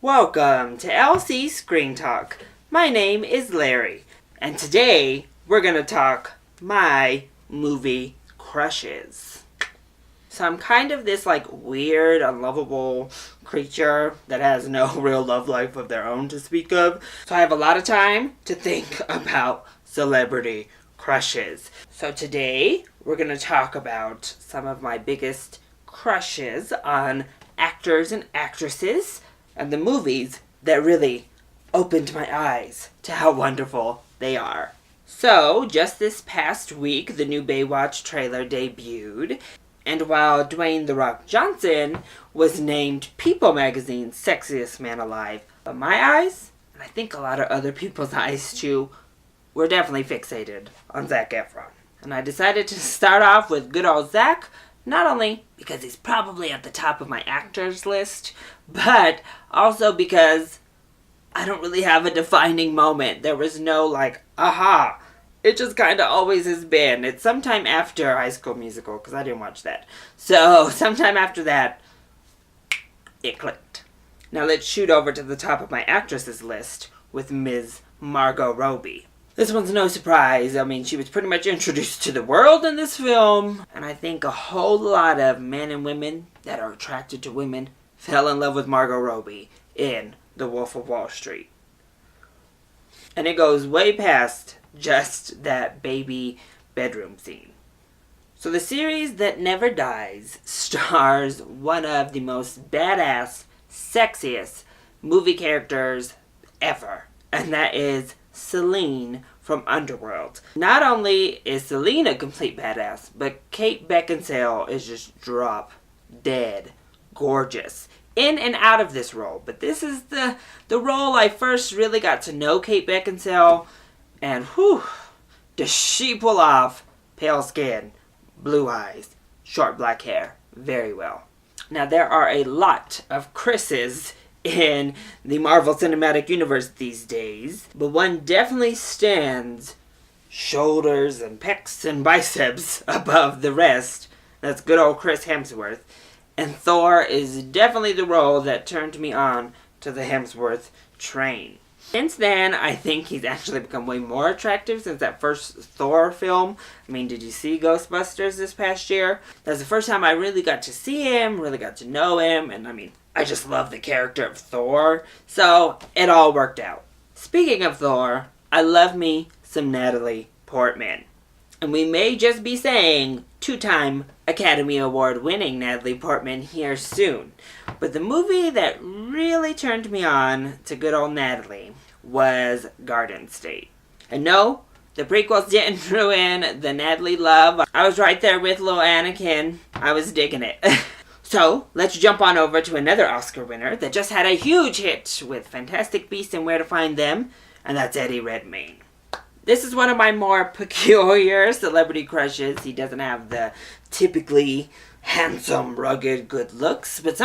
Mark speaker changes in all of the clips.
Speaker 1: Welcome to LC Screen Talk. My name is Larry, and today we're going to talk my movie crushes. So I'm kind of this weird, unlovable creature that has no real love life of their own to speak of. So I have a lot of time to think about celebrity crushes. So today we're going to talk about some of my biggest crushes on actors and actresses and the movies that really opened my eyes to how wonderful they are. So, just this past week, the new Baywatch trailer debuted, and while Dwayne "The Rock" Johnson was named People Magazine's sexiest man alive, but my eyes, and I think a lot of other people's eyes too, were definitely fixated on Zac Efron. And I decided to start off with good old Zac, not only because he's probably at the top of my actors list, but also because I don't really have a defining moment. There was no aha. It just kind of always has been. It's sometime after High School Musical, because I didn't watch that. So, sometime after that, it clicked. Now let's shoot over to the top of my actresses list with Ms. Margot Robbie. This one's no surprise. I mean, she was pretty much introduced to the world in this film. And I think a whole lot of men and women that are attracted to women fell in love with Margot Robbie in The Wolf of Wall Street. And it goes way past just that baby bedroom scene. So the series that never dies stars one of the most badass, sexiest movie characters ever. And that is Celine from Underworld. Not only is Celine a complete badass, but Kate Beckinsale is just drop dead gorgeous in and out of this role. But this is the role I first really got to know Kate Beckinsale, and whew, does she pull off pale skin, blue eyes, short black hair very well. Now there are a lot of Chris's in the Marvel Cinematic Universe these days, but one definitely stands shoulders and pecs and biceps above the rest. That's good old Chris Hemsworth. And Thor is definitely the role that turned me on to the Hemsworth train. Since then, I think he's actually become way more attractive since that first Thor film. I mean, did you see Ghostbusters this past year? That's the first time I really got to see him, really got to know him, and I mean, I just love the character of Thor, so it all worked out. Speaking of Thor, I love me some Natalie Portman. And we may just be saying two-time Academy Award winning Natalie Portman here soon. But the movie that really turned me on to good old Natalie was Garden State. And no, the prequels didn't ruin the Natalie love. I was right there with little Anakin. I was digging it. So, let's jump on over to another Oscar winner that just had a huge hit with Fantastic Beasts and Where to Find Them, and that's Eddie Redmayne. This is one of my more peculiar celebrity crushes. He doesn't have the typically handsome, rugged, good looks, but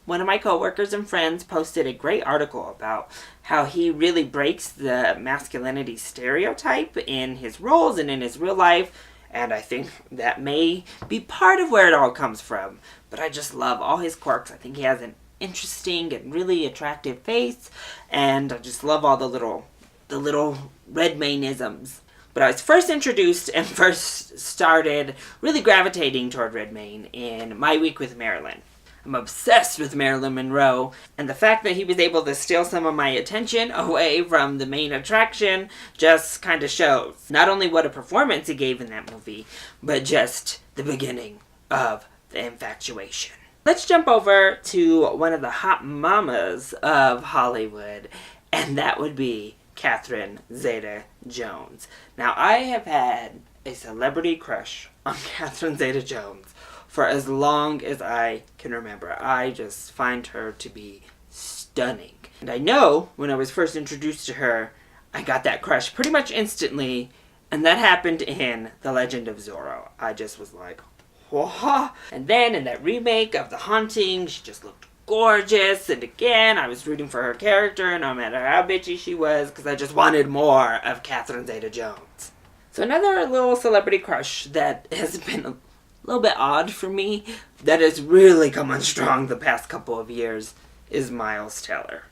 Speaker 1: one of my coworkers and friends, posted a great article about how he really breaks the masculinity stereotype in his roles and in his real life. And I think that may be part of where it all comes from. But I just love all his quirks. I think he has an interesting and really attractive face. And I just love all the little Redmayne-isms. But I was first introduced and first started really gravitating toward Redmayne in My Week with Marilyn. I'm obsessed with Marilyn Monroe, and the fact that he was able to steal some of my attention away from the main attraction just kind of shows not only what a performance he gave in that movie, but just the beginning of the infatuation. Let's jump over to one of the hot mamas of Hollywood, and that would be Catherine Zeta-Jones. Now, I have had a celebrity crush on Catherine Zeta-Jones for as long as I can remember. I just find her to be stunning. And I know when I was first introduced to her, I got that crush pretty much instantly, and that happened in The Legend of Zorro. I just was like, whoa. And then in that remake of The Haunting, she just looked gorgeous, and again, I was rooting for her character, no matter how bitchy she was, because I just wanted more of Catherine Zeta-Jones. So another little celebrity crush that has been a little bit odd for me, that has really come on strong the past couple of years, is Miles Teller.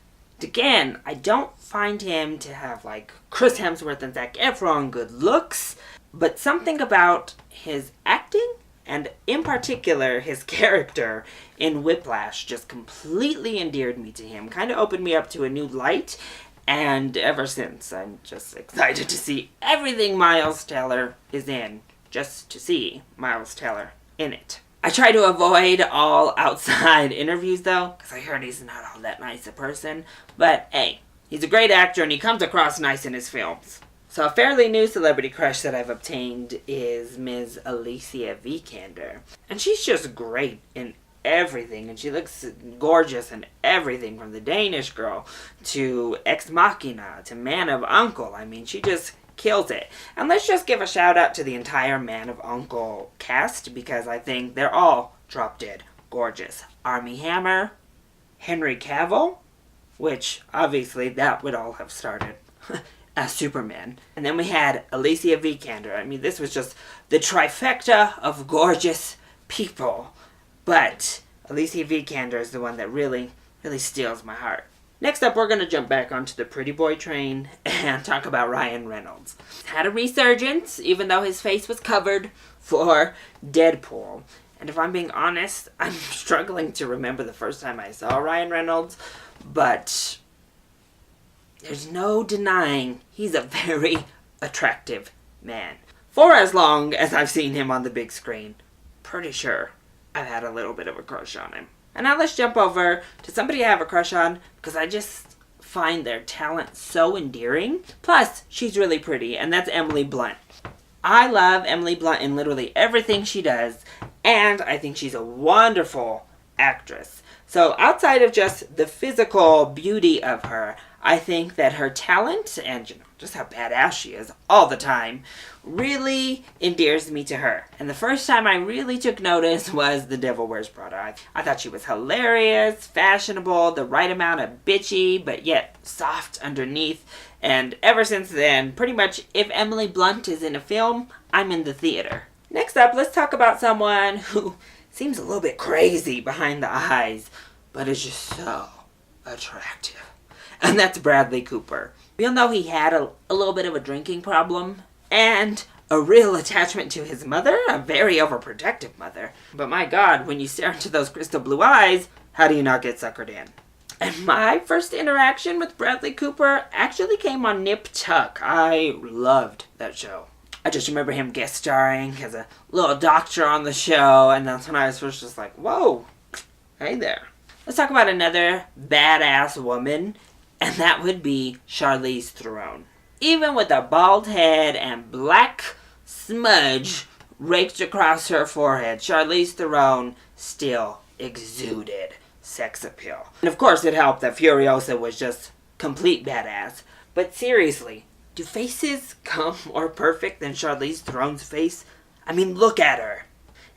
Speaker 1: Again, I don't find him to have like Chris Hemsworth and Zac Efron good looks, but something about his acting and in particular his character in Whiplash just completely endeared me to him, kind of opened me up to a new light, and ever since I'm just excited to see everything Miles Teller is in, just to see Miles Teller in it. I try to avoid all outside interviews though, because I heard he's not all that nice a person. But hey, he's a great actor and he comes across nice in his films. So a fairly new celebrity crush that I've obtained is Ms. Alicia Vikander. And she's just great in everything, and she looks gorgeous in everything from The Danish Girl to Ex Machina to Man of Uncle. I mean, she just kills it. And let's just give a shout out to the entire Man of Uncle cast, because I think they're all drop dead gorgeous. Armie Hammer, Henry Cavill, which obviously that would all have started as Superman. And then we had Alicia Vikander. I mean, this was just the trifecta of gorgeous people. But Alicia Vikander is the one that really steals my heart. Next up, we're going to jump back onto the pretty boy train and talk about Ryan Reynolds. Had a resurgence, even though his face was covered for Deadpool. And if I'm being honest, I'm struggling to remember the first time I saw Ryan Reynolds. But there's no denying he's a very attractive man. For as long as I've seen him on the big screen, pretty sure I've had a little bit of a crush on him. And now let's jump over to somebody I have a crush on, because I just find their talent so endearing. Plus, she's really pretty, and that's Emily Blunt. I love Emily Blunt in literally everything she does, and I think she's a wonderful actress. So outside of just the physical beauty of her, I think that her talent and just how badass she is all the time really endears me to her. And the first time I really took notice was The Devil Wears Prada. I thought she was hilarious, fashionable, the right amount of bitchy, but yet soft underneath. And ever since then, pretty much if Emily Blunt is in a film, I'm in the theater. Next up, let's talk about someone who seems a little bit crazy behind the eyes, but is just so attractive. And that's Bradley Cooper. Even though he had a little bit of a drinking problem and a real attachment to his mother, a very overprotective mother. But my God, when you stare into those crystal blue eyes, how do you not get suckered in? And my first interaction with Bradley Cooper actually came on Nip Tuck. I loved that show. I just remember him guest starring as a little doctor on the show, and that's when I was first just like, whoa, hey there. Let's talk about another badass woman, and that would be Charlize Theron. Even with a bald head and black smudge raked across her forehead, Charlize Theron still exuded sex appeal. And of course it helped that Furiosa was just complete badass. But seriously, do faces come more perfect than Charlize Theron's face? I mean, look at her.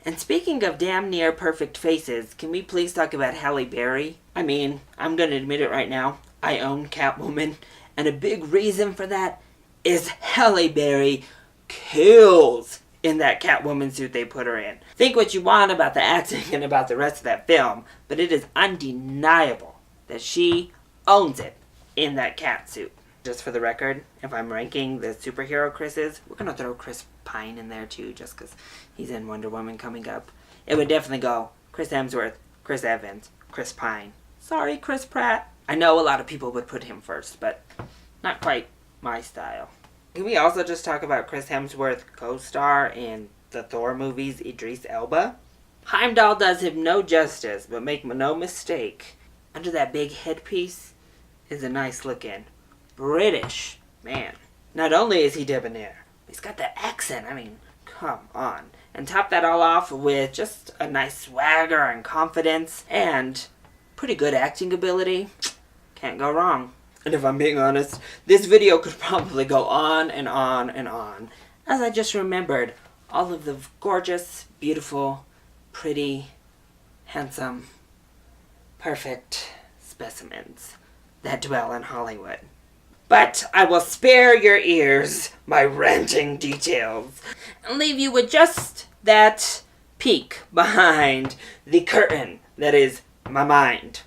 Speaker 1: And speaking of damn near perfect faces, can we please talk about Halle Berry? I mean, I'm gonna admit it right now. I own Catwoman, and a big reason for that is Halle Berry kills in that Catwoman suit they put her in. Think what you want about the acting and about the rest of that film, but it is undeniable that she owns it in that cat suit. Just for the record, if I'm ranking the superhero Chris's, we're gonna throw Chris Pine in there too, just because he's in Wonder Woman coming up. It would definitely go Chris Hemsworth, Chris Evans, Chris Pine. Sorry, Chris Pratt. I know a lot of people would put him first, but not quite my style. Can we also just talk about Chris Hemsworth co-star in the Thor movies, Idris Elba? Heimdall does him no justice, but make no mistake, under that big headpiece is a nice looking British man. Not only is he debonair, he's got that accent. I mean, come on. And top that all off with just a nice swagger and confidence and pretty good acting ability. Can't go wrong. And if I'm being honest, this video could probably go on and on and on, as I just remembered all of the gorgeous, beautiful, pretty, handsome, perfect specimens that dwell in Hollywood. But I will spare your ears my ranting details and leave you with just that peek behind the curtain that is my mind.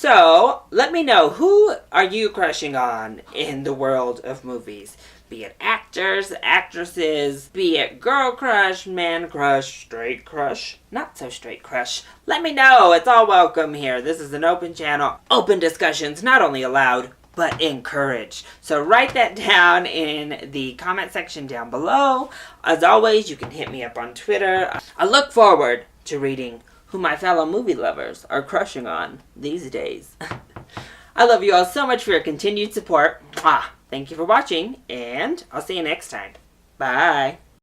Speaker 1: So, let me know, who are you crushing on in the world of movies? Be it actors, actresses, be it girl crush, man crush, straight crush, not so straight crush. Let me know. It's all welcome here. This is an open channel. Open discussions, not only allowed, but encouraged. So write that down in the comment section down below. As always, you can hit me up on Twitter. I look forward to reading who my fellow movie lovers are crushing on these days. I love you all so much for your continued support. Thank you for watching, and I'll see you next time. Bye.